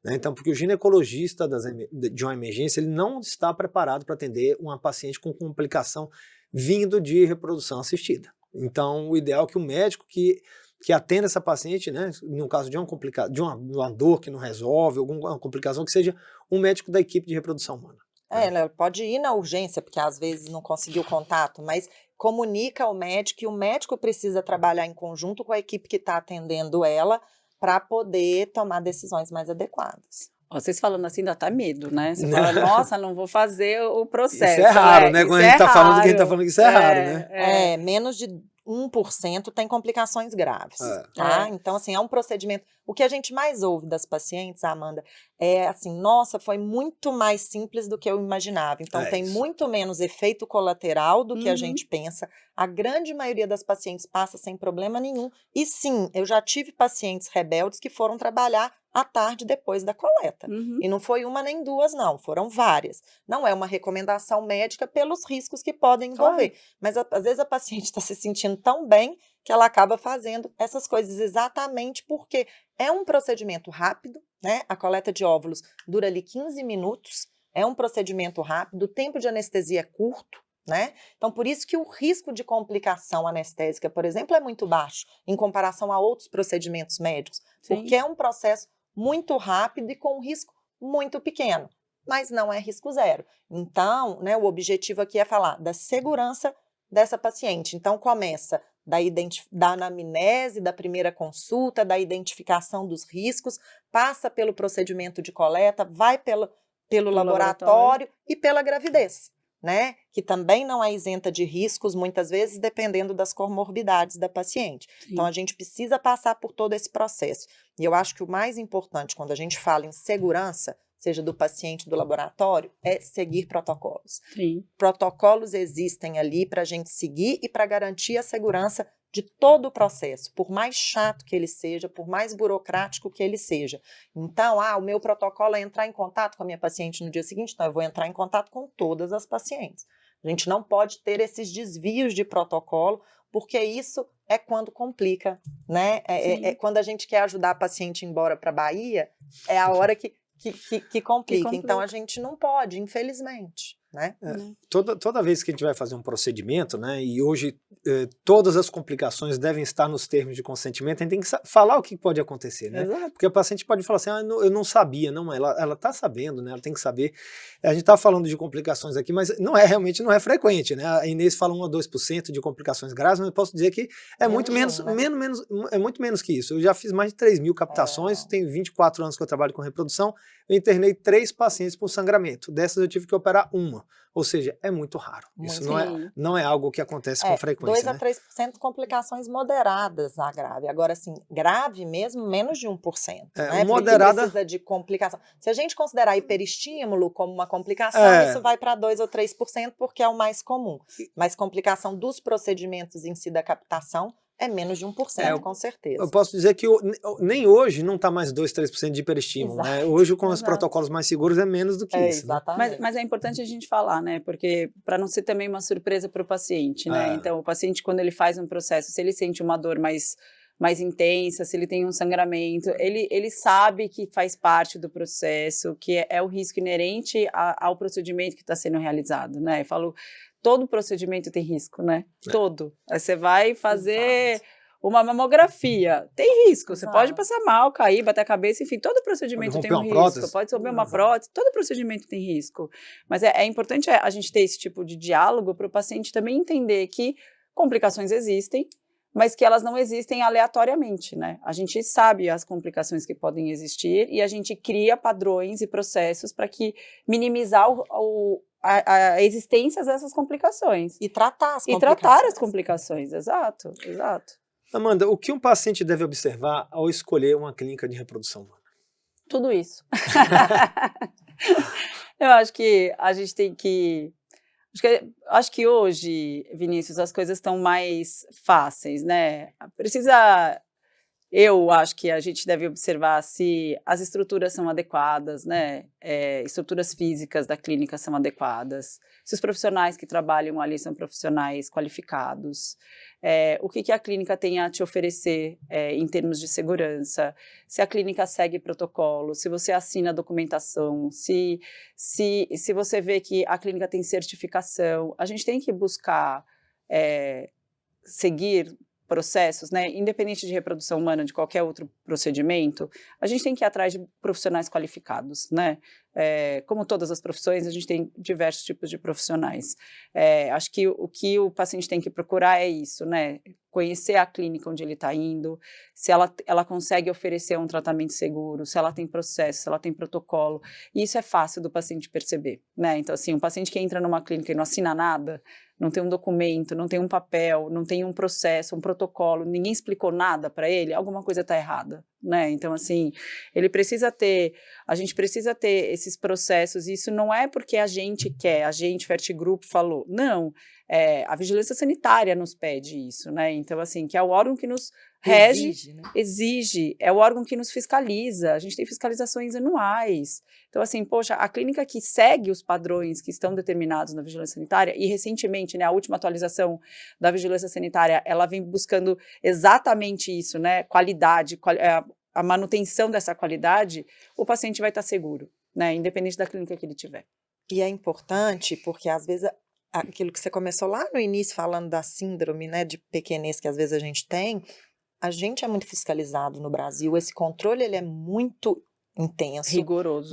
né? Então, porque o ginecologista de uma emergência, ele não está preparado para atender uma paciente com complicação vindo de reprodução assistida. Então, o ideal é que o médico que atenda essa paciente, né, no caso de uma dor que não resolve, alguma complicação, que seja um médico da equipe de reprodução humana. Ela pode ir na urgência, porque às vezes não conseguiu contato, mas comunica ao médico, e o médico precisa trabalhar em conjunto com a equipe que está atendendo ela para poder tomar decisões mais adequadas. Vocês falando assim dá até medo, né? Você fala, nossa, não vou fazer o processo. Isso é raro, né? Quando a gente tá falando, que a gente tá falando que isso é raro, né? Menos de 1% tem complicações graves, tá? Então, assim, é um procedimento... O que a gente mais ouve das pacientes, Amanda, é assim, nossa, foi muito mais simples do que eu imaginava. Então, tem muito menos efeito colateral do que a gente pensa. A grande maioria das pacientes passa sem problema nenhum. E sim, eu já tive pacientes rebeldes que foram trabalhar à tarde depois da coleta. E não foi uma nem duas, não. Foram várias. Não é uma recomendação médica pelos riscos que podem envolver. Mas, às vezes, a paciente está se sentindo tão bem que ela acaba fazendo essas coisas exatamente porque é um procedimento rápido, né? A coleta de óvulos dura ali 15 minutos, é um procedimento rápido, o tempo de anestesia é curto, né? Então, por isso que o risco de complicação anestésica, por exemplo, é muito baixo em comparação a outros procedimentos médicos, porque é um processo muito rápido e com um risco muito pequeno, mas não é risco zero. Então, né, o objetivo aqui é falar da segurança dessa paciente. Então, começa da anamnese, da primeira consulta, da identificação dos riscos, passa pelo procedimento de coleta, vai pelo laboratório e pela gravidez, né? Que também não é isenta de riscos, muitas vezes, dependendo das comorbidades da paciente. Sim. Então, a gente precisa passar por todo esse processo. E eu acho que o mais importante, quando a gente fala em segurança, seja do paciente, do laboratório, é seguir protocolos. Sim. Protocolos existem ali para a gente seguir e para garantir a segurança de todo o processo, por mais chato que ele seja, por mais burocrático que ele seja. Então, o meu protocolo é entrar em contato com a minha paciente no dia seguinte, então eu vou entrar em contato com todas as pacientes. A gente não pode ter esses desvios de protocolo, porque isso é quando complica, né? Quando a gente quer ajudar a paciente a ir embora para a Bahia, é a hora que complica. Então, a gente não pode, infelizmente, né? Toda vez que a gente vai fazer um procedimento, né, e hoje todas as complicações devem estar nos termos de consentimento, a gente tem que falar o que pode acontecer, né? Exato. Porque a paciente pode falar assim, eu não sabia, não, ela tá sabendo, né, ela tem que saber. A gente tá falando de complicações aqui, mas realmente não é frequente, né? A Inês fala 1 a 2% de complicações graves, mas eu posso dizer que é muito menos, é muito menos que isso. Eu já fiz mais de 3.000 captações, tenho 24 anos que eu trabalho com reprodução, eu internei 3 pacientes por sangramento. Dessas eu tive que operar 1. Ou seja, é muito raro. Isso não é algo que acontece com frequência. 2 a 3% de complicações moderadas na grave. Agora, assim, grave mesmo, menos de 1%. Né? Moderada... precisa de complicação. Se a gente considerar hiperestímulo como uma complicação, isso vai para 2 ou 3%, porque é o mais comum. Mas complicação dos procedimentos em si da captação é menos de 1%, com certeza. Eu posso dizer que nem hoje não está mais 2, 3% de hiperestímulo. Né? Hoje, com os protocolos mais seguros, é menos do que isso. Exatamente. Né? Mas é importante a gente falar, né? Porque para não ser também uma surpresa para o paciente, né? Então, o paciente, quando ele faz um processo, se ele sente uma dor mais intensa, se ele tem um sangramento, ele sabe que faz parte do processo, que é o risco inerente ao procedimento que está sendo realizado, né? Eu falo, todo procedimento tem risco, né? Todo. Aí você vai fazer uma mamografia, tem risco. Você pode passar mal, cair, bater a cabeça, enfim, todo procedimento tem um risco. Pode romper uma prótese, todo procedimento tem risco. Mas é importante a gente ter esse tipo de diálogo para o paciente também entender que complicações existem, mas que elas não existem aleatoriamente, né? A gente sabe as complicações que podem existir e a gente cria padrões e processos para que minimizar a existência dessas complicações. E tratar as complicações. E tratar as complicações, exato. Amanda, o que um paciente deve observar ao escolher uma clínica de reprodução humana? Tudo isso. Eu acho que a gente tem que... Acho que hoje, Vinícius, as coisas estão mais fáceis, né? Precisa Eu acho que a gente deve observar se as estruturas são adequadas, né? Estruturas físicas da clínica são adequadas, se os profissionais que trabalham ali são profissionais qualificados, o que a clínica tem a te oferecer em termos de segurança, se a clínica segue protocolo, se você assina a documentação, se você vê que a clínica tem certificação. A gente tem que buscar seguir processos, né, independente de reprodução humana, de qualquer outro procedimento, a gente tem que ir atrás de profissionais qualificados, né, como todas as profissões, a gente tem diversos tipos de profissionais. Acho que o paciente tem que procurar é isso, né, conhecer a clínica onde ele está indo, se ela consegue oferecer um tratamento seguro, se ela tem processo, se ela tem protocolo, e isso é fácil do paciente perceber, né, então assim, um paciente que entra numa clínica e não assina nada, não tem um documento, não tem um papel, não tem um processo, um protocolo, ninguém explicou nada para ele, alguma coisa está errada, né? Então, assim, a gente precisa ter esses processos, e isso não é porque a gente quer, a gente, FertGroup, falou, não, a vigilância sanitária nos pede isso, né? Então, assim, que é o órgão que nos rege, exige, é o órgão que nos fiscaliza, a gente tem fiscalizações anuais. Então, assim, poxa, a clínica que segue os padrões que estão determinados na vigilância sanitária, e recentemente, né, a última atualização da vigilância sanitária, ela vem buscando exatamente isso, né, qualidade, a manutenção dessa qualidade, o paciente vai estar seguro, né, independente da clínica que ele tiver. E é importante porque, às vezes, aquilo que você começou lá no início, falando da síndrome, né, de pequenez que às vezes a gente tem, a gente é muito fiscalizado no Brasil, esse controle ele é muito intenso,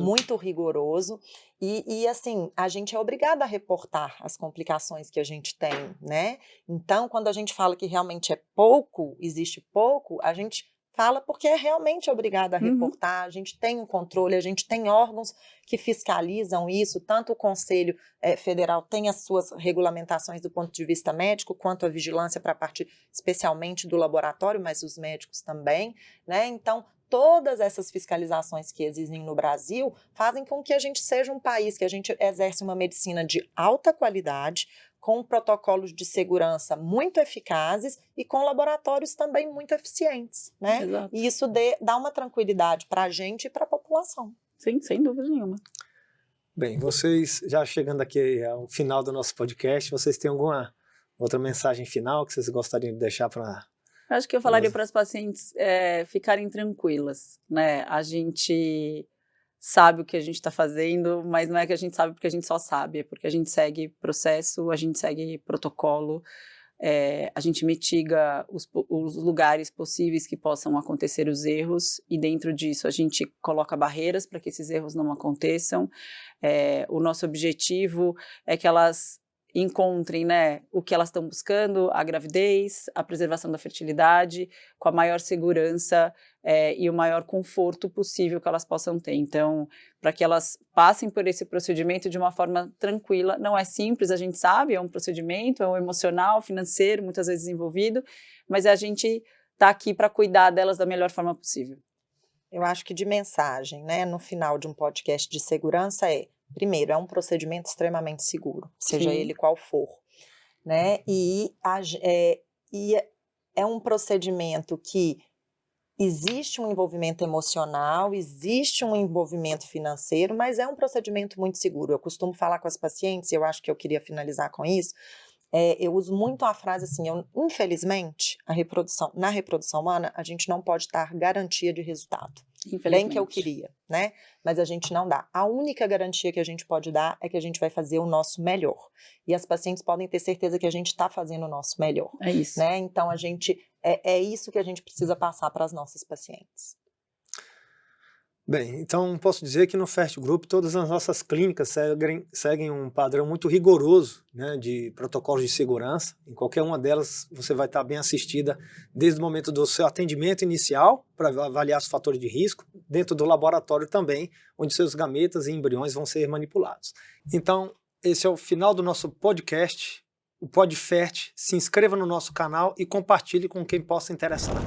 muito rigoroso, e assim, a gente é obrigado a reportar as complicações que a gente tem, né? Então, quando a gente fala que realmente é pouco, existe pouco, a gente fala porque é realmente obrigado a reportar, a gente tem um controle, a gente tem órgãos que fiscalizam isso, tanto o Conselho Federal tem as suas regulamentações do ponto de vista médico, quanto a vigilância para a parte especialmente do laboratório, mas os médicos também, né? Então, todas essas fiscalizações que existem no Brasil fazem com que a gente seja um país que a gente exerce uma medicina de alta qualidade, com protocolos de segurança muito eficazes e com laboratórios também muito eficientes, né? Exato. E isso dá uma tranquilidade para a gente e para a população. Sim, sem dúvida nenhuma. Bem, vocês, já chegando aqui ao final do nosso podcast, vocês têm alguma outra mensagem final que vocês gostariam de deixar para... Acho que eu falaria para as pacientes ficarem tranquilas, né? A gente sabe o que a gente está fazendo, mas não é que a gente sabe porque a gente só sabe, é porque a gente segue processo, a gente segue protocolo, a gente mitiga os lugares possíveis que possam acontecer os erros, e dentro disso a gente coloca barreiras para que esses erros não aconteçam. O nosso objetivo é que elas encontrem, né, o que elas estão buscando, a gravidez, a preservação da fertilidade, com a maior segurança e o maior conforto possível que elas possam ter. Então, para que elas passem por esse procedimento de uma forma tranquila, não é simples, a gente sabe, é um procedimento, é um emocional, financeiro, muitas vezes envolvido, mas a gente está aqui para cuidar delas da melhor forma possível. Eu acho que de mensagem, né, no final de um podcast de segurança primeiro, é um procedimento extremamente seguro, seja ele qual for, né? E é um procedimento que existe um envolvimento emocional, existe um envolvimento financeiro, mas é um procedimento muito seguro. Eu costumo falar com as pacientes, e eu acho que eu queria finalizar com isso, eu uso muito a frase assim, infelizmente, na reprodução humana, a gente não pode dar garantia de resultado. Bem que eu queria, né? Mas a gente não dá. A única garantia que a gente pode dar é que a gente vai fazer o nosso melhor. E as pacientes podem ter certeza que a gente está fazendo o nosso melhor. É isso. Né? Então, a gente é isso que a gente precisa passar para as nossas pacientes. Bem, então posso dizer que no FertGroup todas as nossas clínicas seguem um padrão muito rigoroso, né, de protocolos de segurança. Em qualquer uma delas você vai estar bem assistida desde o momento do seu atendimento inicial, para avaliar os fatores de risco, dentro do laboratório também, onde seus gametas e embriões vão ser manipulados. Então, esse é o final do nosso podcast, o PodFert. Se inscreva no nosso canal e compartilhe com quem possa interessar.